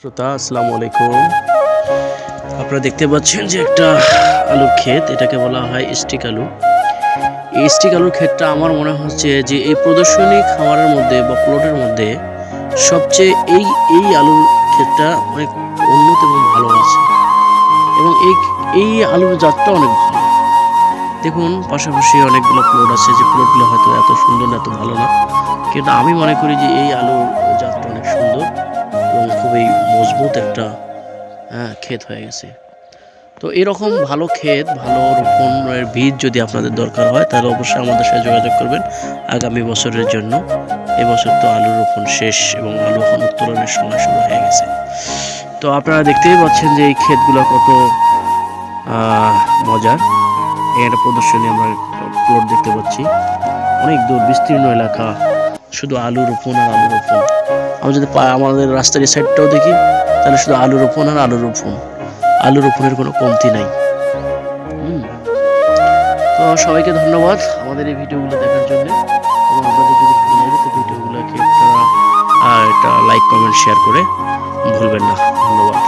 শ্রোতা আসসালামু আলাইকুম। আপনারা দেখতে পাচ্ছেন যে একটা আলুর ক্ষেত, এটাকে বলা হয় স্টিক আলু। এই স্টিক আলুর ক্ষেতটা আমার মনে হচ্ছে যে এই প্রদর্শনী খামারের মধ্যে বা প্লটের মধ্যে সবচেয়ে এই আলুর ক্ষেতটা অনেক উন্নত এবং ভালো আছে, এবং এই আলুর জাতটা অনেক ভালো। দেখুন, পাশাপাশি অনেকগুলো প্লট আছে, যে প্লটগুলো হয়তো এত সুন্দর না, এত ভালো না, কিন্তু আমি মনে করি যে এই আলুর জাতটা অনেক সুন্দর এবং খুবই মজবুত একটা ক্ষেত হয়ে গেছে। তো এরকম ভালো ক্ষেত, ভালো রোপণের বীজ যদি আপনাদের দরকার হয়, তাহলে অবশ্যই আমাদের সাথে যোগাযোগ করবেন আগামী বছরের জন্য। এবছর তো আলু রোপণ শেষ এবং আলু এখন উত্তোলনের সময় শুরু হয়ে গেছে। তো আপনারা দেখতেই পাচ্ছেন যে এই ক্ষেতগুলো কত মজার। এখানে প্রদর্শনী আমরা প্লট দেখতে পাচ্ছি, অনেক দূর বিস্তীর্ণ এলাকা, শুধু আলু রোপণ আর আলু রোপণ। আমরা যদি আমাদের রাস্তার এই সাইডটাও দেখি, তাহলে শুধু আলু রোপণ আর আলু রোপণ, আলু রোপণের কোনো কমতি নাই। তো সবাইকে ধন্যবাদ আমাদের এই ভিডিওগুলো দেখার জন্য, এবং আপনাদের যদি ভালো লাগে তো ভিডিওগুলোকে আপনারা একটা লাইক, কমেন্ট, শেয়ার করে ভুলবেন না। ধন্যবাদ।